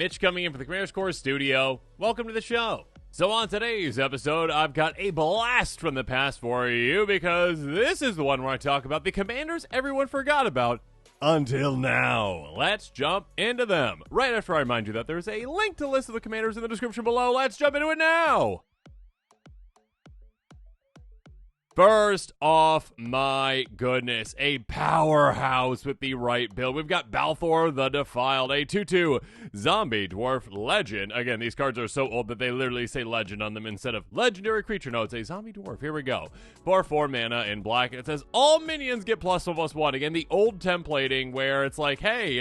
Mitch coming in for the Commander's Core Studio. Welcome to the show. So on today's episode, I've got a blast from the past for you because this is the one where I talk about the commanders everyone forgot about until now. Let's jump into them. Right after I remind you that there's a link to the list of the commanders in the description below. Let's jump into it now. First off, my goodness, a powerhouse with the right build. We've got Balthor the Defiled, a 2/2 zombie dwarf legend. Again, these cards are so old that they literally say legend on them instead of legendary creature. No, it's a zombie dwarf. Here we go. For 4 mana in black, it says all minions get +1/+1. Again, the old templating where it's like, hey,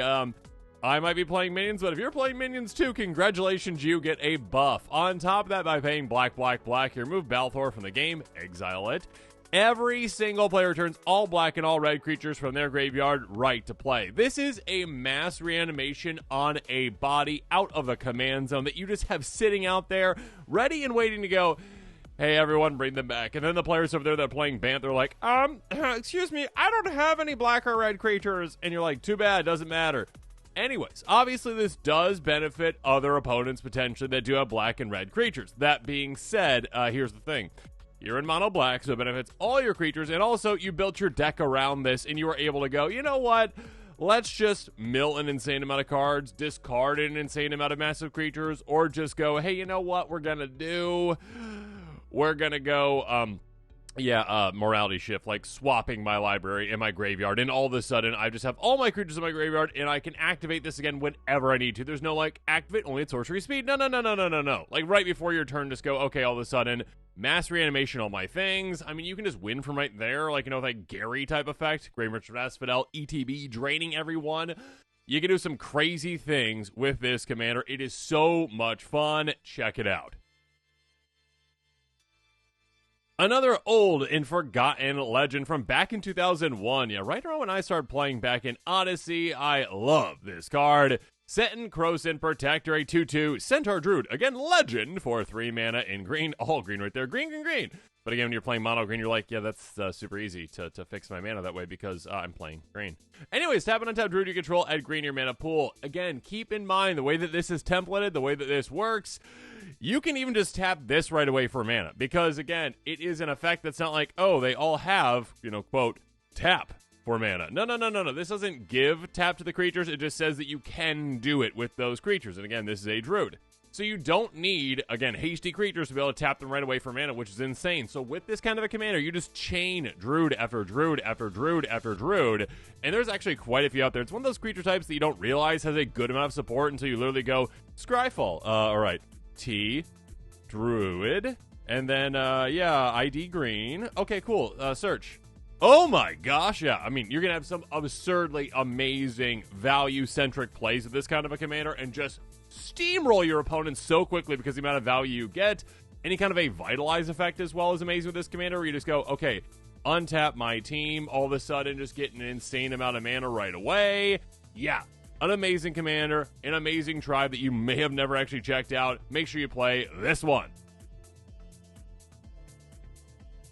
I might be playing minions, but if you're playing minions too, congratulations, you get a buff. On top of that, by paying black, you remove Balthor from the game, exile it. Every single player returns all black and all red creatures from their graveyard right to play. This is a mass reanimation on a body out of a command zone that you just have sitting out there, ready and waiting to go, hey, everyone, bring them back. And then the players over there that are playing Bant, they're like, excuse me, I don't have any black or red creatures. And you're like, too bad, doesn't matter. Anyways, obviously this does benefit other opponents potentially that do have black and red creatures. That being said, here's the thing. You're in mono black, so it benefits all your creatures, and also you built your deck around this, and you were able to go, you know what? Let's just mill an insane amount of cards, discard an insane amount of massive creatures, or just go, hey, you know what we're gonna do? We're gonna go, morality shift, like swapping my library in my graveyard, and all of a sudden I just have all my creatures in my graveyard, and I can activate this again whenever I need to. There's no, like, activate only at sorcery speed. No. Like, right before your turn, just go, okay, all of a sudden, mass reanimation all my things. I mean, you can just win from right there, like, you know, that Gary type effect, Grave Richard Asphodel, ETB, draining everyone. You can do some crazy things with this commander. It is so much fun. Check it out. Another old and forgotten legend from back in 2001. Yeah, right around when I started playing back in Odyssey. I love this card. Seton, Krosan, Protector, a 2/2 Centaur Druid. Again, legend for 3 mana in green. All green right there. Green. But again, when you're playing mono green, you're like, yeah, that's super easy to fix my mana that way because I'm playing green. Anyways, tap an untap Druid you control, add green to your mana pool. Again, keep in mind the way that this is templated, the way that this works, you can even just tap this right away for mana. Because, again, it is an effect that's not like, oh, they all have, you know, quote, tap for mana. No. This doesn't give tap to the creatures. It just says that you can do it with those creatures. And again, this is a Druid. So you don't need, again, hasty creatures to be able to tap them right away for mana, which is insane. So with this kind of a commander, you just chain Druid after Druid after Druid after Druid. And there's actually quite a few out there. It's one of those creature types that you don't realize has a good amount of support until you literally go, Scryfall. All right. T, Druid, and then, ID green. Okay, cool. Search. Oh my gosh, yeah. I mean, you're going to have some absurdly amazing value-centric plays with this kind of a commander and just steamroll your opponents so quickly because the amount of value you get. Any kind of a Vitalize effect as well is amazing with this commander where you just go, okay, untap my team, all of a sudden just get an insane amount of mana right away. Yeah. An amazing commander, an amazing tribe that you may have never actually checked out. Make sure you play this one.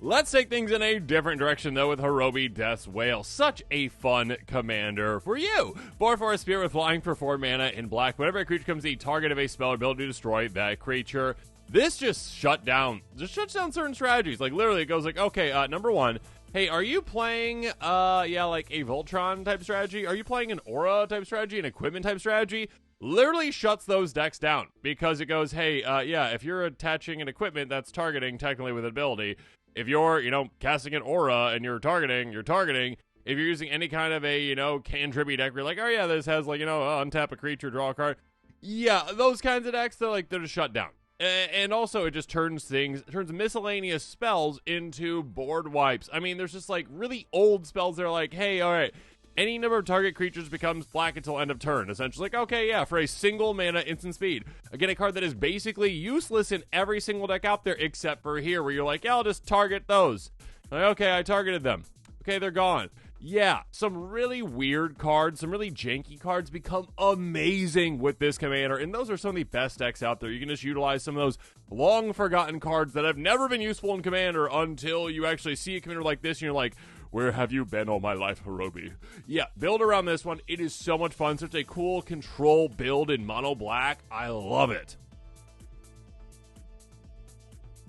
Let's take things in a different direction, though, with Horobi Death's Wail. Such a fun commander for you. 4/4 Spirit with flying for 4 mana in black. Whenever a creature becomes the target of a spell or ability to destroy that creature. This just shuts down certain strategies. Like, literally, it goes like, okay, number one, hey, are you playing, like a Voltron type strategy? Are you playing an Aura type strategy, an equipment type strategy? Literally shuts those decks down because it goes, hey, if you're attaching an equipment that's targeting technically with an ability, if you're, casting an Aura and you're targeting, if you're using any kind of a, cantrippy deck, where you're like, oh yeah, this has untap a creature, draw a card. Yeah, those kinds of decks, they're just shut down. And also, it just turns miscellaneous spells into board wipes. I mean, there's just, really old spells that are like, hey, all right, any number of target creatures becomes black until end of turn. Essentially, like, okay, yeah, for a single mana instant speed. Again, a card that is basically useless in every single deck out there, except for here, where you're like, yeah, I'll just target those. Like, okay, I targeted them. Okay, they're gone. Yeah, some really weird cards, some really janky cards become amazing with this commander, and those are some of the best decks out there. You can just utilize some of those long-forgotten cards that have never been useful in Commander until you actually see a commander like this, and you're like, Where have you been all my life, Horobi? Yeah, build around this one. It is so much fun. Such a cool control build in mono black. I love it.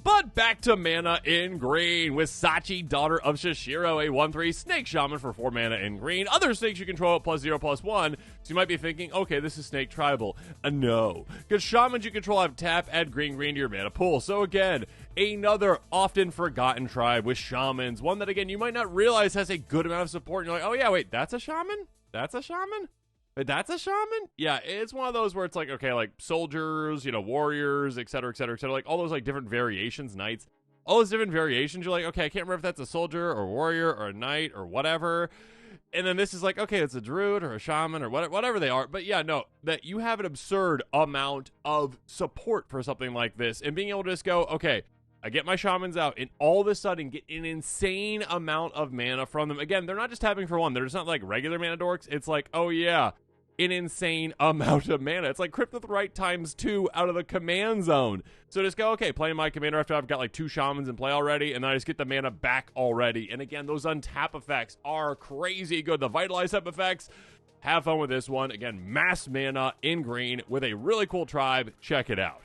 But back to mana in green with Sachi, daughter of Shishiro, a 1/3 snake shaman for 4 mana in green. Other snakes you control at +0/+1. So you might be thinking, okay, this is snake tribal. No, because shamans you control have tap, add green to your mana pool. So again, another often forgotten tribe with shamans. One that again you might not realize has a good amount of support. And you're like, oh yeah, wait, that's a shaman? That's a shaman? But that's a shaman? Yeah, it's one of those where it's like, okay, like soldiers, warriors, et cetera, like all those like different variations, knights, all those different variations. You're like, okay, I can't remember if that's a soldier or warrior or a knight or whatever. And then this is like, okay, it's a druid or a shaman or whatever they are. But yeah, no, that you have an absurd amount of support for something like this. And being able to just go, okay, I get my shamans out and all of a sudden get an insane amount of mana from them. Again, they're not just tapping for one. They're just not like regular mana dorks. It's like, oh yeah, an insane amount of mana. It's like Crypt with Right ×2 out of the command zone. So just go, okay, playing my commander after I've got like 2 shamans in play already, and then I just get the mana back already. And again, those untap effects are crazy good. The Vitalize up effects, have fun with this one. Again, mass mana in green with a really cool tribe. Check it out.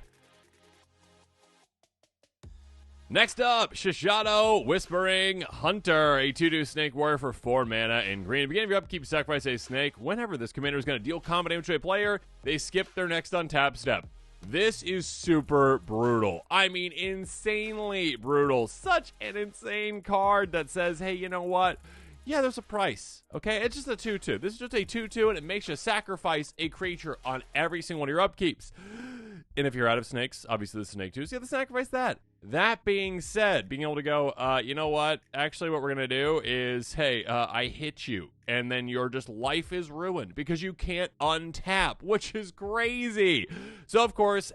Next up, Shisato, Whispering Hunter, a 2/2 snake warrior for 4 mana in green. At the beginning of your upkeep, sacrifice a snake. Whenever this commander is going to deal combat damage to a player, they skip their next untap step. This is super brutal. I mean, insanely brutal. Such an insane card that says, hey, you know what? Yeah, there's a price, okay? It's just a 2/2. This is just a 2/2, and it makes you sacrifice a creature on every single one of your upkeeps. And if you're out of snakes, obviously the snake too, so you have to sacrifice that. That being said, being able to go, you know what? Actually, what we're going to do is, hey, I hit you. And then your just life is ruined because you can't untap, which is crazy. So, of course,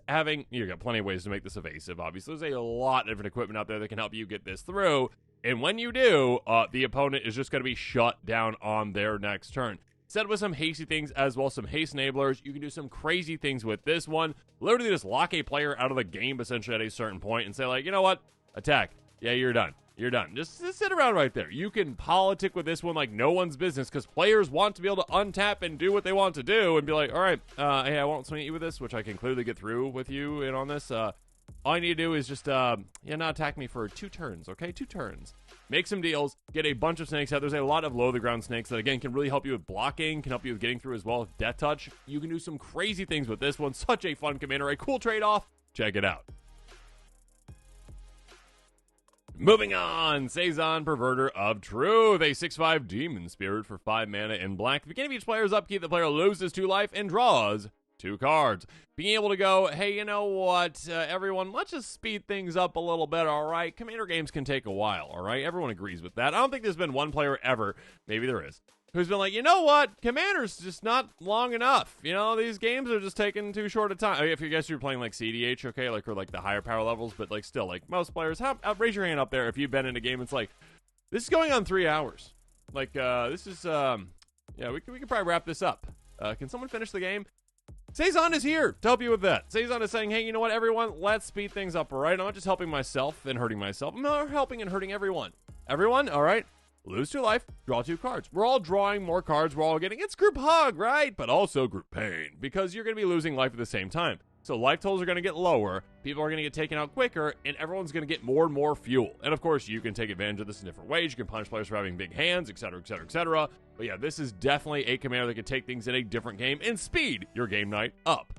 you got plenty of ways to make this evasive. Obviously, there's a lot of different equipment out there that can help you get this through. And when you do, the opponent is just going to be shut down on their next turn. Set with some hasty things as well, some haste enablers. You can do some crazy things with this one. Literally just lock a player out of the game essentially at a certain point and say like, you know what? Attack. Yeah, you're done. You're done. Just sit around right there. You can politic with this one like no one's business because players want to be able to untap and do what they want to do and be like, all right, hey, I won't swing at you with this, which I can clearly get through with you in on this. All I need to do is just, not attack me for 2 turns, okay? 2 turns. Make some deals, get a bunch of snakes out. There's a lot of low-to-the-ground snakes that, again, can really help you with blocking, can help you with getting through as well with Death Touch. You can do some crazy things with this one. Such a fun commander, a cool trade-off. Check it out. Moving on, Seizan, Perverter of Truth, a 6/5 Demon Spirit for 5 mana in black. At the beginning of each player's upkeep, the player loses 2 life and draws 2 cards. Being able to go, hey, you know what, everyone, let's just speed things up a little bit, all right? Commander games can take a while, all right? Everyone agrees with that. I don't think there's been one player ever, maybe there is, who's been like, you know what, Commander's just not long enough. You know, these games are just taking too short a time. I mean, if you guys are playing like CDH, okay, like or like the higher power levels, but like still, like most players, raise your hand up there if you've been in a game. It's like, this is going on 3 hours. Like, this is, yeah, we can probably wrap this up. Can someone finish the game? Seizan is here to help you with that. Seizan is saying, hey, you know what, everyone? Let's speed things up, all right? I'm not just helping myself and hurting myself. I'm helping and hurting everyone. Everyone, all right? Lose 2 life, draw 2 cards. We're all drawing more cards. We're all getting, it's group hug, right? But also group pain because you're going to be losing life at the same time. So life totals are going to get lower, people are going to get taken out quicker, and everyone's going to get more and more fuel. And of course, you can take advantage of this in different ways. You can punish players for having big hands, etc., etc., etc. But yeah, this is definitely a commander that can take things in a different game and speed your game night up.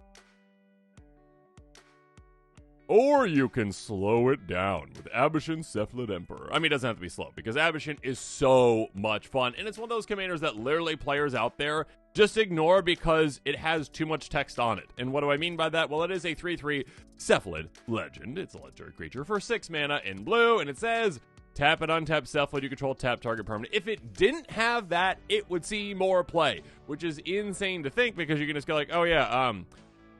Or you can slow it down with Aboshan Cephalid Emperor. I mean, it doesn't have to be slow, because Aboshan is so much fun, and it's one of those commanders that literally players out there just ignore because it has too much text on it. And what do I mean by that? Well, it is a 3/3 Cephalid Legend. It's a legendary creature for 6 mana in blue, and it says, tap and untap Cephalid, you control tap target permanent. If it didn't have that, it would see more play, which is insane to think, because you can just go like, oh yeah,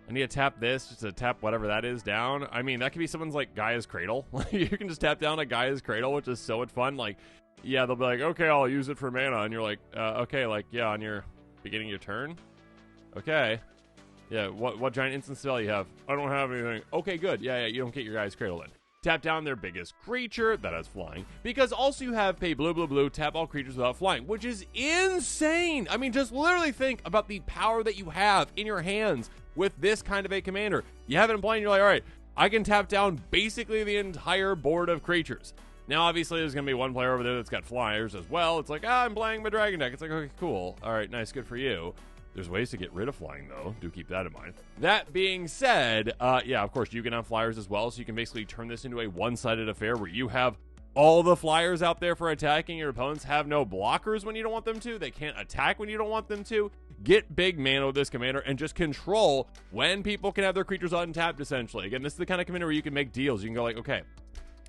I need to tap this just to tap whatever that is down. I mean, that could be someone's like Gaia's Cradle. You can just tap down a Gaia's Cradle, which is so much fun. Like, yeah, they'll be like, okay, I'll use it for mana. And you're like, okay, like, yeah, on your beginning of your turn. Okay. Yeah, what giant instant spell you have? I don't have anything. Okay, good. Yeah, you don't get your Gaia's Cradle then. tap down their biggest creature that has flying, because also you have pay blue, blue, blue, tap all creatures without flying, which is insane. I mean, just literally think about the power that you have in your hands with this kind of a commander. You have it in play and you're like, all right, I can tap down basically the entire board of creatures. Now, obviously, there's going to be one player over there that's got flyers as well. It's like, I'm playing my dragon deck. It's like, okay, cool. All right, nice, good for you. There's ways to get rid of flying, though. Do keep that in mind. That being said, yeah, of course, you can have flyers as well, so you can basically turn this into a one-sided affair where you have all the flyers out there for attacking. Your opponents have no blockers when you don't want them to. They can't attack when you don't want them to. Get big mana with this commander and just control when people can have their creatures untapped, essentially. Again, this is the kind of commander where you can make deals. You can go like, okay,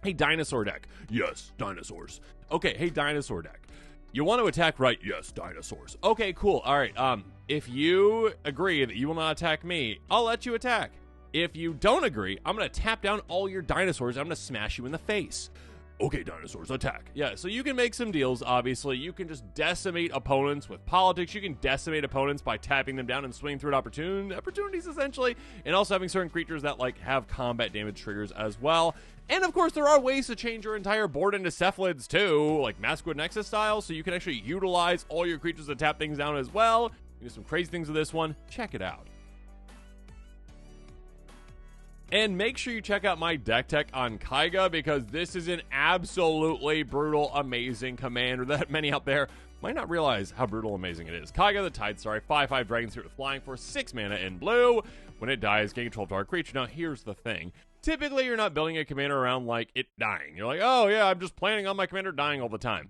hey, dinosaur deck. Yes, dinosaurs. Okay, hey, dinosaur deck. You want to attack, right? Yes, dinosaurs. Okay, cool. All right, if you agree that you will not attack me, I'll let you attack. If you don't agree, I'm going to tap down all your dinosaurs. I'm going to smash you in the face. Okay, dinosaurs, attack. Yeah, so you can make some deals, obviously. You can just decimate opponents with politics. You can decimate opponents by tapping them down and swinging through opportunities, essentially. And also having certain creatures that, like, have combat damage triggers as well. And, of course, there are ways to change your entire board into Cephalids, too, like Masquerade Nexus style, so you can actually utilize all your creatures to tap things down as well. You can do some crazy things with this one. Check it out. And make sure you check out my deck tech on Keiga, because this is an absolutely brutal, amazing commander that many out there might not realize how brutal amazing it is. Keiga the Tidestar, 5/5 Dragon Spirit with flying for 6 mana in blue. When it dies, gain control of target creature. Now, here's the thing. Typically, you're not building a commander around, like, it dying. You're like, oh, yeah, I'm just planning on my commander dying all the time.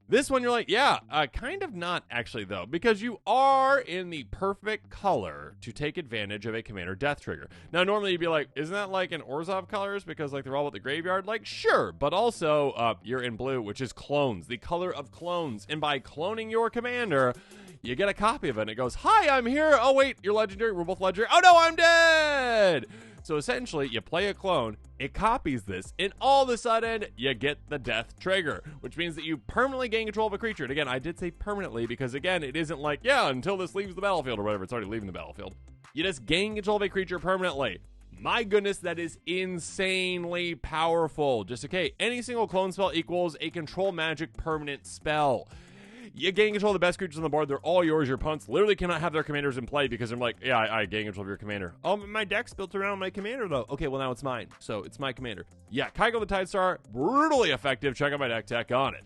This one, you're like, yeah, kind of not actually, though, because you are in the perfect color to take advantage of a commander death trigger. Now, normally you'd be like, isn't that like in Orzhov colors because, like, they're all at the graveyard? Like, sure, but also you're in blue, which is clones, the color of clones. And by cloning your commander, you get a copy of it, and it goes, hi, I'm here. Oh, wait, you're legendary. We're both legendary. Oh, no, I'm dead. So essentially, you play a clone, it copies this, and all of a sudden, you get the death trigger, which means that you permanently gain control of a creature. And again, I did say permanently because, again, it isn't like, yeah, until this leaves the battlefield or whatever. It's already leaving the battlefield. You just gain control of a creature permanently. My goodness, that is insanely powerful. Just, okay, any single clone spell equals a control magic permanent spell. You gain control of the best creatures on the board. They're all yours. Your opponents literally cannot have their commanders in play because they're like, yeah, I gain control of your commander. Oh, my deck's built around my commander, though. Okay, well, now it's mine. So it's my commander. Yeah, Keiga the Tidestar, brutally effective. Check out my deck tech on it.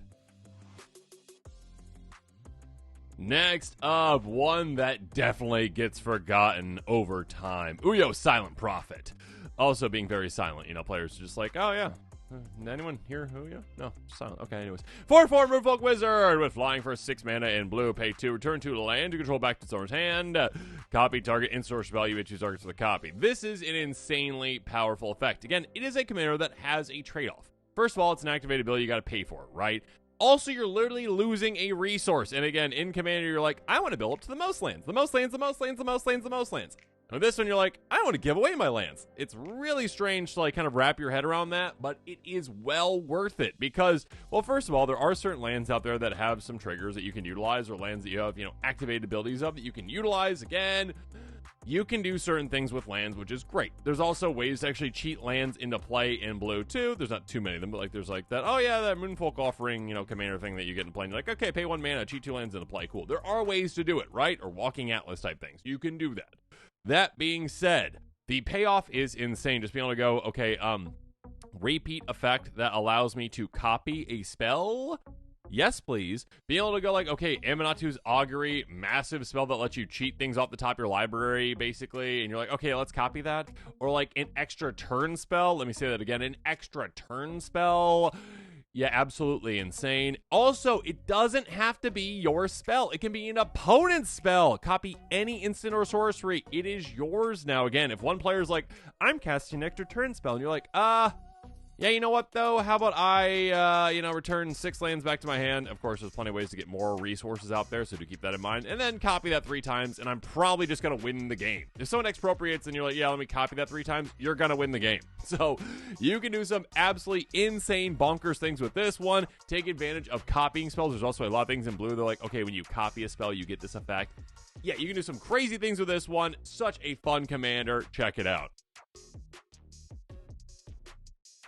Next up, one that definitely gets forgotten over time. Uyo, Silent Prophet. Also being very silent. You know, players are just like, oh, yeah. Anyone here? Who? Yeah? No, silent. Okay, anyways. 4/4 Merfolk Wizard with flying for 6 mana in blue. Pay 2. Return 2 to land. You control back to its owner's hand. Copy target in source value. It choose targets for the copy. This is an insanely powerful effect. Again, it is a commander that has a trade-off. First of all, it's an activated ability you got to pay for, right? Also, you're literally losing a resource. And again, in Commander, you're like, I want to build up to the most lands. The most lands, the most lands, the most lands, the most lands. With this one, you're like, I don't want to give away my lands. It's really strange to like kind of wrap your head around that, but it is well worth it because, well, first of all, there are certain lands out there that have some triggers that you can utilize, or lands that you have, you know, activated abilities of that you can utilize. Again, you can do certain things with lands, which is great. There's also ways to actually cheat lands into play in blue too. There's not too many of them, but like there's like that, oh yeah, that Moonfolk Offering, you know, commander thing that you get in play. And you're like, okay, pay 1 mana, cheat 2 lands into play. Cool. There are ways to do it, right? Or Walking Atlas type things. You can do that. That being said, the payoff is insane. Just being able to go, okay, repeat effect that allows me to copy a spell. Yes, please. Being able to go like, okay, Amanatu's Augury, massive spell that lets you cheat things off the top of your library, basically. And you're like, okay, let's copy that. Or like an extra turn spell. Let me say that again. An extra turn spell. Yeah, absolutely insane. Also, it doesn't have to be your spell. It can be an opponent's spell. Copy any instant or sorcery. It is yours now. Again, if one player's like, I'm casting an extra turn spell, and you're like, yeah, you know what, though? How about I, return 6 lands back to my hand? Of course, there's plenty of ways to get more resources out there, so do keep that in mind. And then copy that 3 times, and I'm probably just going to win the game. If someone expropriates and you're like, yeah, let me copy that 3 times, you're going to win the game. So you can do some absolutely insane bonkers things with this one. Take advantage of copying spells. There's also a lot of things in blue. They're like, okay, when you copy a spell, you get this effect. Yeah, you can do some crazy things with this one. Such a fun commander. Check it out.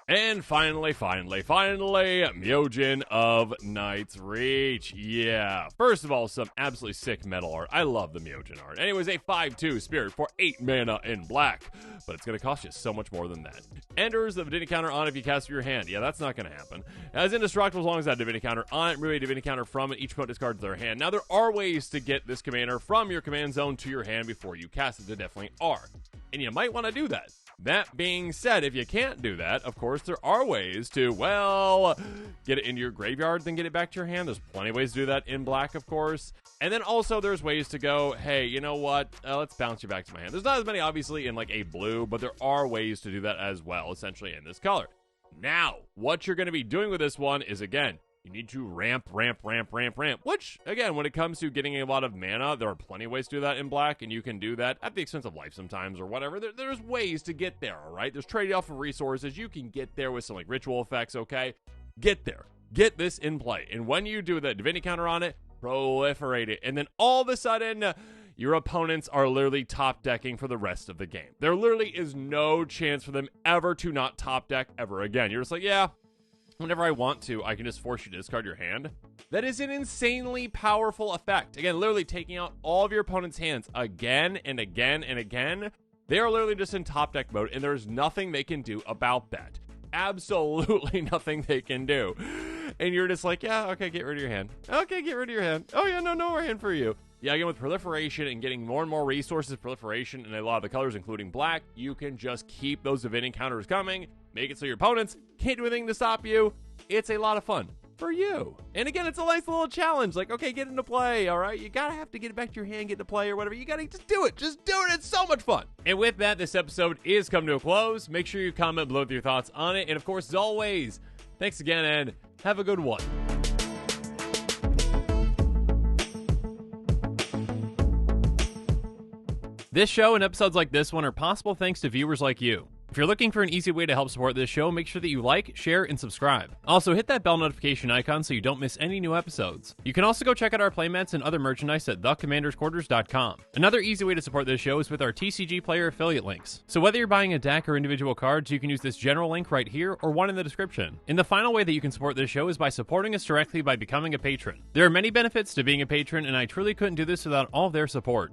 And finally, Myojin of Night's Reach. Yeah. First of all, some absolutely sick metal art. I love the Myojin art. Anyways, a 5/2 spirit for 8 mana in black. But it's going to cost you so much more than that. Enters the divinity counter on if you cast your hand. Yeah, that's not going to happen. As indestructible as long as that divinity counter on it. Remove a divinity counter from it. Each opponent discards their hand. Now, there are ways to get this commander from your command zone to your hand before you cast it. There definitely are. And you might want to do that. That being said, if you can't do that, of course, there are ways to, well, get it into your graveyard, then get it back to your hand. There's plenty of ways to do that in black, of course. And then also there's ways to go, hey, you know what? Let's bounce you back to my hand. There's not as many, obviously, in like a blue, but there are ways to do that as well, essentially, in this color. Now, what you're going to be doing with this one is, again, you need to ramp, which, again, when it comes to getting a lot of mana, there are plenty of ways to do that in black, and you can do that at the expense of life sometimes or whatever. There's ways to get there, all right? There's trade-off of resources. You can get there with some, like, ritual effects, okay? Get there. Get this in play. And when you do the divinity counter on it, proliferate it. And then all of a sudden, your opponents are literally top decking for the rest of the game. There literally is no chance for them ever to not top deck ever again. You're just like, yeah, whenever I want to, I can just force you to discard your hand. That is an insanely powerful effect. Again, literally taking out all of your opponent's hands again and again and again. They are literally just in top deck mode, and there's nothing they can do about that. Absolutely nothing they can do. And you're just like, yeah, okay, get rid of your hand. Okay, get rid of your hand. Oh, yeah, no more hand for you. Yeah, again, with proliferation and getting more and more resources, proliferation, and a lot of the colors, including black, you can just keep those divinity counters coming, make it so your opponents can't do anything to stop you. It's a lot of fun for you. And again, it's a nice little challenge. Like, okay, get into play, all right? You gotta have to get it back to your hand, get into play or whatever. You gotta just do it. Just do it. It's so much fun. And with that, this episode is coming to a close. Make sure you comment below with your thoughts on it. And of course, as always, thanks again and have a good one. This show and episodes like this one are possible thanks to viewers like you. If you're looking for an easy way to help support this show, make sure that you like, share, and subscribe. Also, hit that bell notification icon so you don't miss any new episodes. You can also go check out our playmats and other merchandise at thecommandersquarters.com. Another easy way to support this show is with our TCG player affiliate links. So whether you're buying a deck or individual cards, you can use this general link right here or one in the description. And the final way that you can support this show is by supporting us directly by becoming a patron. There are many benefits to being a patron, and I truly couldn't do this without all of their support.